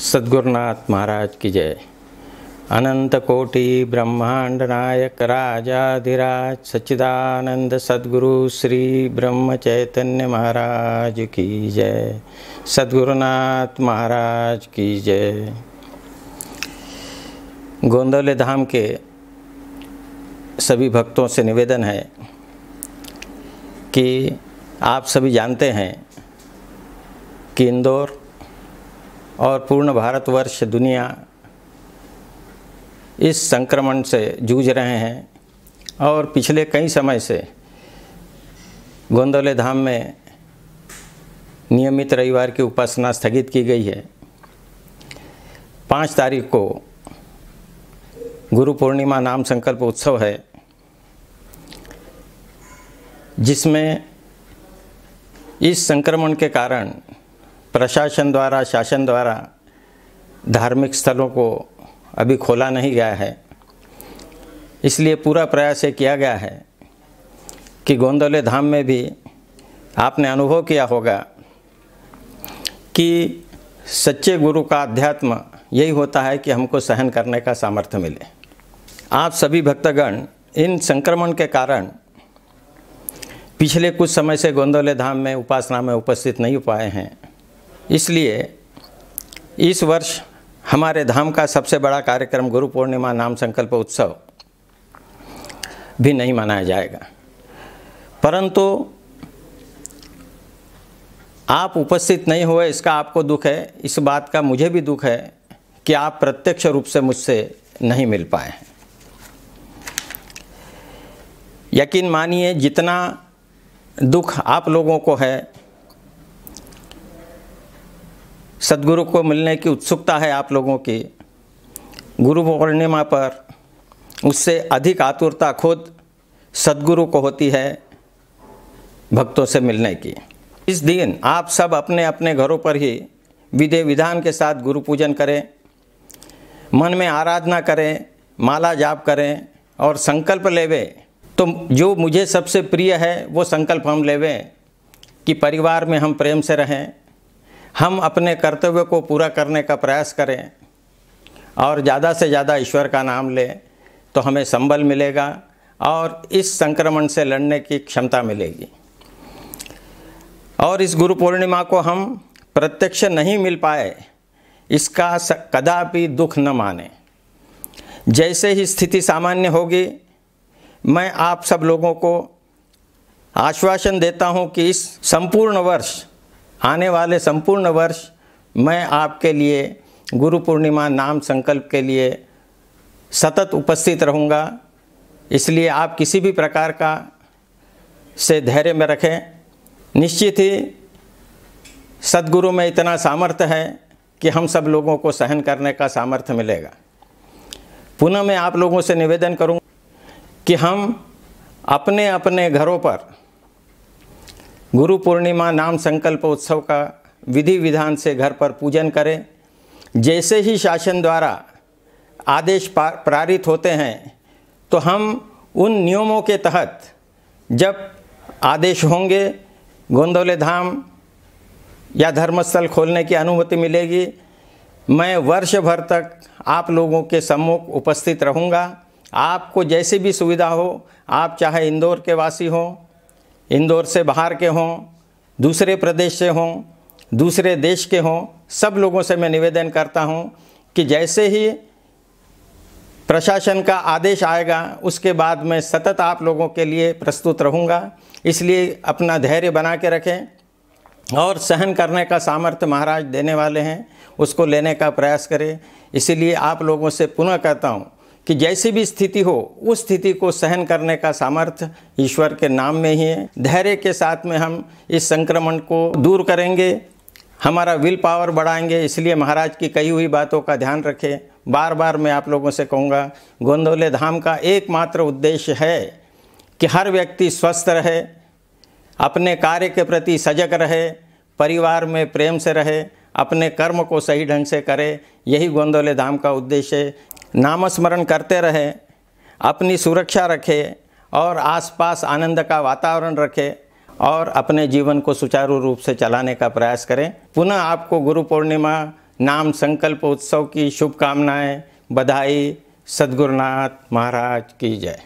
सद्गुरुनाथ महाराज की जय। अनंत कोटि ब्रह्मांड नायक राजाधिराज सच्चिदानंद सद्गुरु श्री ब्रह्म चैतन्य महाराज की जय। सद्गुरुनाथ महाराज की जय। गोंदवले धाम के सभी भक्तों से निवेदन है कि आप सभी जानते हैं कि इंदौर और पूर्ण भारतवर्ष दुनिया इस संक्रमण से जूझ रहे हैं और पिछले कई समय से गोंदवले धाम में नियमित रविवार की उपासना स्थगित की गई है। 5 तारीख को गुरु पूर्णिमा नाम संकल्प उत्सव है, जिसमें इस संक्रमण के कारण प्रशासन द्वारा, शासन द्वारा धार्मिक स्थलों को अभी खोला नहीं गया है। इसलिए पूरा प्रयास ये किया गया है कि गोंदवले धाम में भी आपने अनुभव किया होगा कि सच्चे गुरु का अध्यात्म यही होता है कि हमको सहन करने का सामर्थ्य मिले। आप सभी भक्तगण इन संक्रमण के कारण पिछले कुछ समय से गोंदवले धाम में उपासना में उपस्थित नहीं हो पाए हैं। इसलिए इस वर्ष हमारे धाम का सबसे बड़ा कार्यक्रम गुरु पूर्णिमा नाम संकल्प उत्सव भी नहीं मनाया जाएगा। परंतु आप उपस्थित नहीं हुए, इसका आपको दुख है। इस बात का मुझे भी दुख है कि आप प्रत्यक्ष रूप से मुझसे नहीं मिल पाए हैं। यकीन मानिए, जितना दुख आप लोगों को है, सद्गुरु को मिलने की उत्सुकता है आप लोगों की, गुरु पूर्णिमा पर उससे अधिक आतुरता खुद सद्गुरु को होती है भक्तों से मिलने की। इस दिन आप सब अपने अपने घरों पर ही विधि विधान के साथ गुरु पूजन करें, मन में आराधना करें, माला जाप करें और संकल्प लेवे। तो जो मुझे सबसे प्रिय है वो संकल्प हम लेवे कि परिवार में हम प्रेम से रहें, हम अपने कर्तव्य को पूरा करने का प्रयास करें और ज़्यादा से ज़्यादा ईश्वर का नाम लें, तो हमें संबल मिलेगा और इस संक्रमण से लड़ने की क्षमता मिलेगी। और इस गुरु पूर्णिमा को हम प्रत्यक्ष नहीं मिल पाए, इसका कदापि दुख न माने। जैसे ही स्थिति सामान्य होगी, मैं आप सब लोगों को आश्वासन देता हूं कि इस संपूर्ण वर्ष, आने वाले संपूर्ण वर्ष मैं आपके लिए गुरु पूर्णिमा नाम संकल्प के लिए सतत उपस्थित रहूँगा। इसलिए आप किसी भी प्रकार का से धैर्य में रखें। निश्चित ही सद्गुरु में इतना सामर्थ्य है कि हम सब लोगों को सहन करने का सामर्थ्य मिलेगा। पुनः मैं आप लोगों से निवेदन करूँ कि हम अपने अपने घरों पर गुरु पूर्णिमा नाम संकल्प उत्सव का विधि विधान से घर पर पूजन करें। जैसे ही शासन द्वारा आदेश पारित होते हैं, तो हम उन नियमों के तहत जब आदेश होंगे, गोंदवले धाम या धर्मस्थल खोलने की अनुमति मिलेगी, मैं वर्ष भर तक आप लोगों के सम्मुख उपस्थित रहूँगा। आपको जैसी भी सुविधा हो, आप चाहे इंदौर के वासी हों, इंदौर से बाहर के हों, दूसरे प्रदेश से हों, दूसरे देश के हों, सब लोगों से मैं निवेदन करता हूं कि जैसे ही प्रशासन का आदेश आएगा, उसके बाद मैं सतत आप लोगों के लिए प्रस्तुत रहूंगा। इसलिए अपना धैर्य बना के रखें और सहन करने का सामर्थ्य महाराज देने वाले हैं, उसको लेने का प्रयास करें। इसीलिए आप लोगों से पुनः कहता हूं कि जैसी भी स्थिति हो, उस स्थिति को सहन करने का सामर्थ्य ईश्वर के नाम में ही है। धैर्य के साथ में हम इस संक्रमण को दूर करेंगे, हमारा विल पावर बढ़ाएंगे। इसलिए महाराज की कही हुई बातों का ध्यान रखें। बार बार मैं आप लोगों से कहूँगा, गोंदवले धाम का एकमात्र उद्देश्य है कि हर व्यक्ति स्वस्थ रहे, अपने कार्य के प्रति सजग रहे, परिवार में प्रेम से रहे, अपने कर्म को सही ढंग से करे। यही गोंदवले धाम का उद्देश्य है। नामस्मरण करते रहें, अपनी सुरक्षा रखें और आसपास आनंद का वातावरण रखें और अपने जीवन को सुचारू रूप से चलाने का प्रयास करें। पुनः आपको गुरु पूर्णिमा नाम संकल्प उत्सव की शुभकामनाएं, बधाई। सद्गुरुनाथ महाराज की जय।